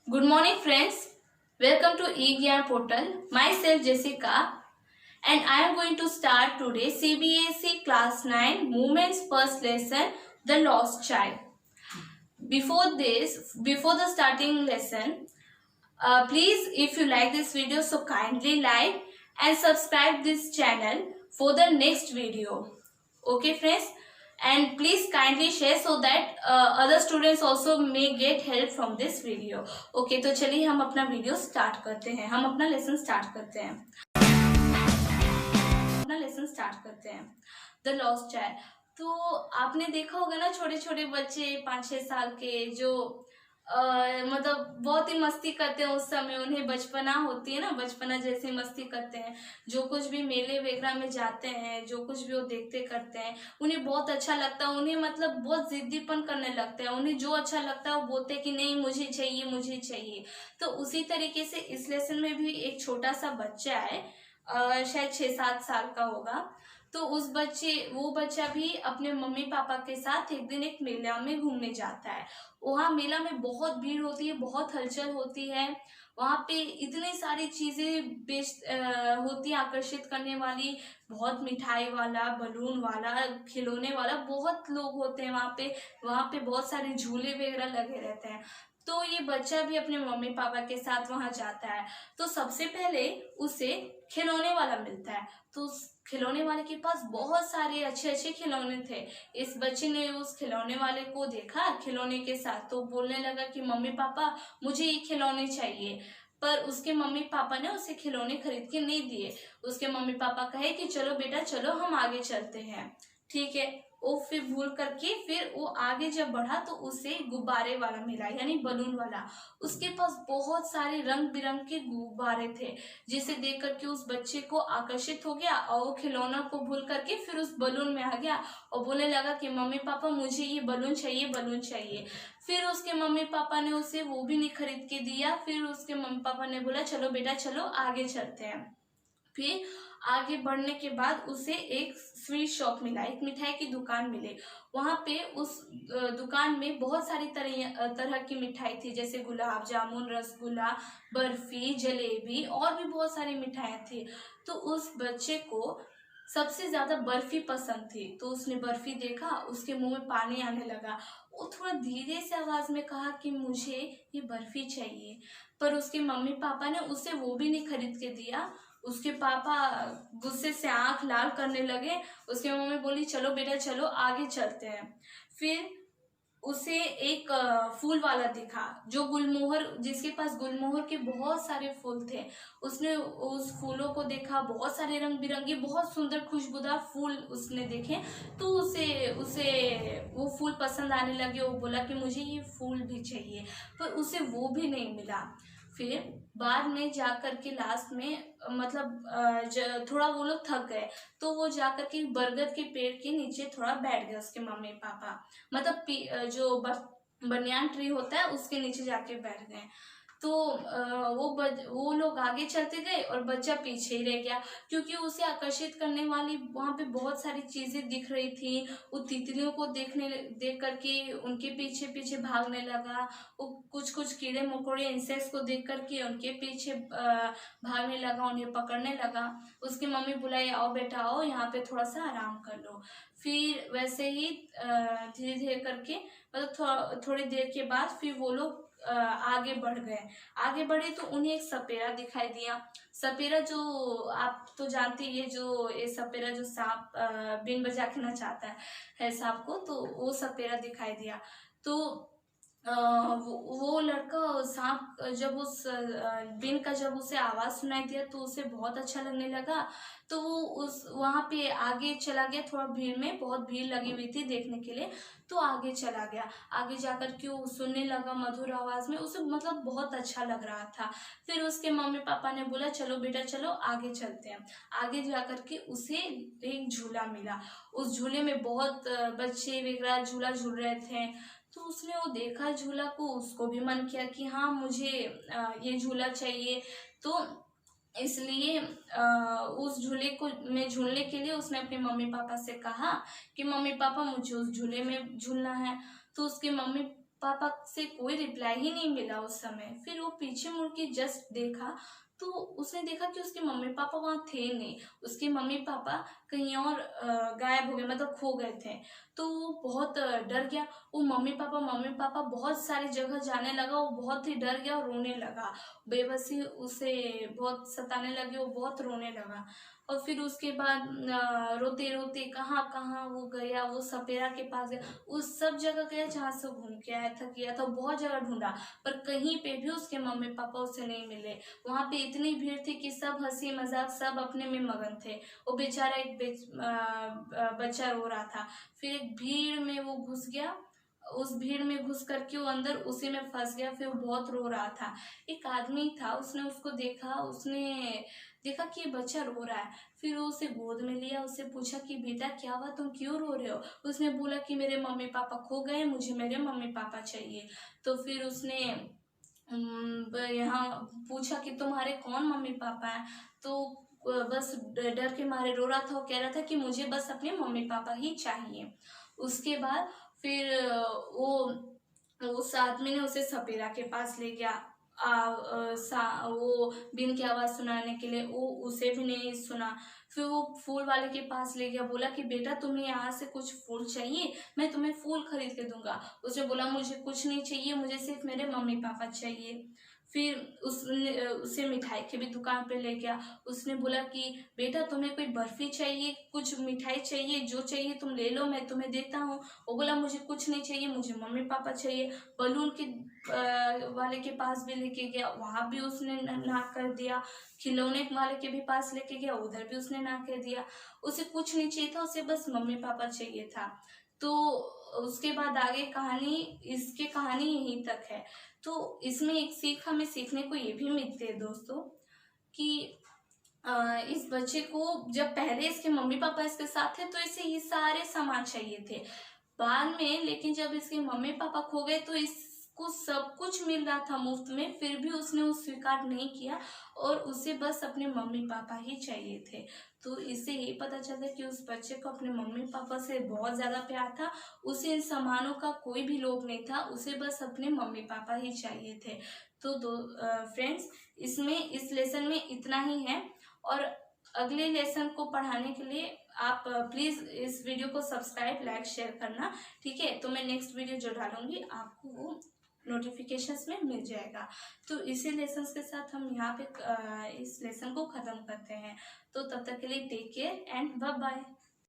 Good morning, friends. Welcome to eGyan portal. Myself Jessica, and I am going to start today CBSE Class 9 Movements First Lesson, The Lost Child. Before the starting lesson, please, if you like this video, so kindly like and subscribe this channel for the next video. Okay, friends, and please kindly share so that other students also may get help from this video. Okay, तो चलिए हम अपना video start करते हैं, हम अपना lesson start करते हैं द लॉस्ट चाइल्ड। तो आपने देखा होगा ना, छोटे छोटे बच्चे 5-6 साल के जो मतलब बहुत ही मस्ती करते हैं। उस समय उन्हें बचपना होती है ना, बचपना जैसे मस्ती करते हैं। जो कुछ भी मेले वगैरह में जाते हैं, जो कुछ भी वो देखते करते हैं, उन्हें बहुत अच्छा लगता है। उन्हें मतलब बहुत जिद्दीपन करने लगते हैं। उन्हें जो अच्छा लगता है वो बोलते हैं कि नहीं, मुझे चाहिए, मुझे चाहिए। तो उसी तरीके से इस लेसन में भी एक छोटा सा बच्चा है, शायद 6-7 साल का होगा। तो वो बच्चा भी अपने मम्मी पापा के साथ एक दिन एक मेला में घूमने जाता है। वहाँ मेला में बहुत भीड़ होती है, बहुत हलचल होती है। वहाँ पे इतनी सारी चीजें होती है आकर्षित करने वाली। बहुत मिठाई वाला, बलून वाला, खिलौने वाला, बहुत लोग होते हैं वहाँ पे बहुत सारे झूले वगैरह लगे रहते हैं। तो ये बच्चा भी अपने मम्मी पापा के साथ वहां जाता है। तो सबसे पहले उसे खिलौने वाला मिलता है। तो उस खिलौने वाले के पास बहुत सारे अच्छे अच्छे खिलौने थे। इस बच्चे ने उस खिलौने वाले को देखा खिलौने के साथ, तो बोलने लगा कि मम्मी पापा, मुझे ये खिलौने चाहिए। पर उसके मम्मी पापा ने उसे खिलौने खरीद के नहीं दिए। उसके मम्मी पापा कहे कि चलो बेटा चलो, हम आगे चलते हैं। ठीक है, वो फिर भूल करके फिर वो आगे जब बढ़ा तो उसे गुब्बारे वाला मिला, यानी बलून वाला। उसके पास बहुत सारे रंग बिरंग के गुब्बारे थे, जिसे देख करके उस बच्चे को आकर्षित हो गया और वो खिलौना को भूल करके फिर उस बलून में आ गया और बोलने लगा कि मम्मी पापा, मुझे ये बलून चाहिए, बलून चाहिए। फिर उसके मम्मी पापा ने उसे वो भी नहीं खरीद के दिया। फिर उसके मम्मी पापा ने बोला चलो बेटा चलो, आगे चलते हैं। फिर आगे बढ़ने के बाद उसे एक स्वीट शॉप मिला, एक मिठाई की दुकान मिली। वहां पे उस दुकान में बहुत सारी तरह की मिठाई थी, जैसे गुलाब जामुन, रसगुल्ला, बर्फी, जलेबी और भी बहुत सारी मिठाइयाँ थी। तो उस बच्चे को सबसे ज्यादा बर्फी पसंद थी। तो उसने बर्फी देखा, उसके मुंह में पानी आने लगा। वो थोड़ा धीरे से आवाज में कहा कि मुझे ये बर्फी चाहिए। पर उसके मम्मी पापा ने उसे वो भी नहीं खरीद के दिया। उसके पापा गुस्से से आंख लाल करने लगे। उसकी मम्मी बोली चलो बेटा चलो, आगे चलते हैं। फिर उसे एक फूल वाला दिखा, जो गुलमोहर, जिसके पास गुलमोहर के बहुत सारे फूल थे। उसने उस फूलों को देखा, बहुत सारे रंग बिरंगे बहुत सुंदर खुशबूदार फूल उसने देखे। तो उसे उसे वो फूल पसंद आने लगे। वो बोला कि मुझे ये फूल भी चाहिए, पर उसे वो भी नहीं मिला। फिर बाद में जाकर के लास्ट में मतलब थोड़ा वो लोग थक गए, तो वो जाकर के बरगद के पेड़ के नीचे थोड़ा बैठ गए उसके मम्मी पापा। मतलब बनियान ट्री होता है, उसके नीचे जाके बैठ गए। तो वो लोग आगे चलते गए और बच्चा पीछे ही रह गया, क्योंकि उसे आकर्षित करने वाली वहां पे बहुत सारी चीजें दिख रही थी। वो तितलियों को देख करके उनके पीछे पीछे भागने लगा। वो कुछ कुछ कीड़े मकोड़े इंसेक्ट्स को देख करके उनके पीछे भागने लगा, उन्हें पकड़ने लगा। उसकी मम्मी बुलाई, आओ बेटा आओ, यहाँ पे थोड़ा सा आराम कर लो। फिर वैसे ही धीरे धीरे करके मतलब थोड़ी देर के बाद फिर वो लोग आगे बढ़ गए। आगे बढ़े तो उन्हें एक सपेरा दिखाई दिया। सपेरा, जो आप तो जानते ही है, जो ये सपेरा जो सांप बीन बजा के नचाता है सांप को, तो वो सपेरा दिखाई दिया। तो वो लड़का सांप जब उस बीन का जब उसे आवाज सुनाई दिया तो उसे बहुत अच्छा लगने लगा। तो वो उस वहां पे आगे चला गया। थोड़ा भीड़ में, बहुत भीड़ लगी हुई थी देखने के लिए, तो आगे चला गया। आगे जाकर के वो सुनने लगा मधुर आवाज में, उसे मतलब बहुत अच्छा लग रहा था। फिर उसके मम्मी पापा ने बोला चलो बेटा चलो, आगे चलते हैं। आगे जाकर के उसे एक झूला मिला। उस झूले में बहुत बच्चे वगैरह झूला झूल रहे थे। तो उसने वो देखा झूला को, उसको भी मन किया कि हाँ मुझे ये झूला चाहिए। तो इसलिए उस झूले को में झूलने के लिए उसने अपने मम्मी पापा से कहा कि मम्मी पापा, मुझे उस झूले में झूलना है। तो उसके मम्मी पापा से कोई रिप्लाई ही नहीं मिला उस समय। फिर वो पीछे मुड़ के जस्ट देखा तो उसने देखा कि उसके मम्मी पापा वहाँ थे नहीं। उसके मम्मी पापा कहीं और गायब हो गए, मतलब खो गए थे। तो वो बहुत डर गया। वो मम्मी पापा बहुत सारी जगह जाने लगा। वो बहुत ही डर गया और रोने लगा। बेबसी उसे बहुत सताने लगी, वो बहुत रोने लगा। और फिर उसके बाद रोते रोते कहाँ कहाँ वो गया, वो सपेरा के पास गया, उस सब जगह गया जहाँ से घूम के आया था, किया था, बहुत जगह ढूंढा, पर कहीं पे भी उसके मम्मी पापा उसे नहीं मिले। वहां पे इतनी भीड़ थी कि सब हंसी मजाक सब अपने में मगन थे। वो बेचारा एक बच्चा रो रहा था। फिर एक भीड़ में वो घुस गया। उस भीड़ में घुस करके वो अंदर उसी में फंस गया। फिर वो बहुत रो रहा था। एक आदमी था, उसने उसको देखा, उसने देखा कि ये बच्चा रो रहा है। फिर वो उसे गोद में लिया, उससे पूछा कि बेटा क्या हुआ, तुम क्यों रो रहे हो। उसने बोला कि मेरे मम्मी पापा खो गए, मुझे मेरे मम्मी पापा चाहिए। तो फिर उसने यहाँ पूछा कि तुम्हारे कौन मम्मी पापा हैं। तो बस डर के मारे रो रहा था। वो कह रहा था कि मुझे बस अपने मम्मी पापा ही चाहिए। उसके बाद फिर वो उस आदमी ने उसे सपेरा के पास ले गया। वो बिन की आवाज सुनाने के लिए। वो उसे भी नहीं सुना। फिर वो फूल वाले के पास ले गया, बोला कि बेटा तुम्हें यहाँ से कुछ फूल चाहिए, मैं तुम्हें फूल खरीद के दूंगा। उसने बोला मुझे कुछ नहीं चाहिए, मुझे सिर्फ मेरे मम्मी पापा चाहिए। फिर उसने उसे मिठाई की भी दुकान पे ले गया। उसने बोला कि बेटा तुम्हें कोई बर्फी चाहिए, कुछ मिठाई चाहिए, जो चाहिए तुम ले लो, मैं तुम्हें देता हूँ। वो बोला मुझे कुछ नहीं चाहिए, मुझे मम्मी पापा चाहिए। बलून के वाले के पास भी लेके गया, वहां भी उसने ना कर दिया। खिलौने वाले के भी पास लेके गया, उधर भी उसने ना कर दिया। उसे कुछ नहीं चाहिए था, उसे बस मम्मी पापा चाहिए था। तो उसके बाद आगे कहानी, इसकी कहानी यहीं तक है। तो इसमें एक सीख हमें सीखने को ये भी मिलती है दोस्तों कि इस बच्चे को जब पहले इसके मम्मी पापा इसके साथ थे तो इसे ये सारे सामान चाहिए थे। बाद में लेकिन जब इसके मम्मी पापा खो गए तो इसको सब कुछ मिल रहा था मुफ्त में, फिर भी उसने वो स्वीकार नहीं किया और उसे बस अपने मम्मी पापा ही चाहिए थे। तो इससे ये पता चलता है कि उस बच्चे को अपने मम्मी पापा से बहुत ज़्यादा प्यार था। उसे इन सामानों का कोई भी लोभ नहीं था, उसे बस अपने मम्मी पापा ही चाहिए थे। तो फ्रेंड्स, इसमें इस लेसन में इतना ही है। और अगले लेसन को पढ़ाने के लिए आप प्लीज़ इस वीडियो को सब्सक्राइब लाइक शेयर करना, ठीक है। तो मैं नेक्स्ट वीडियो जो डालूंगी आपको वो नोटिफिकेशंस में मिल जाएगा। तो इसी लेसन के साथ हम यहाँ पे इस लेसन को ख़त्म करते हैं। तो तब तक के लिए take care and bye bye.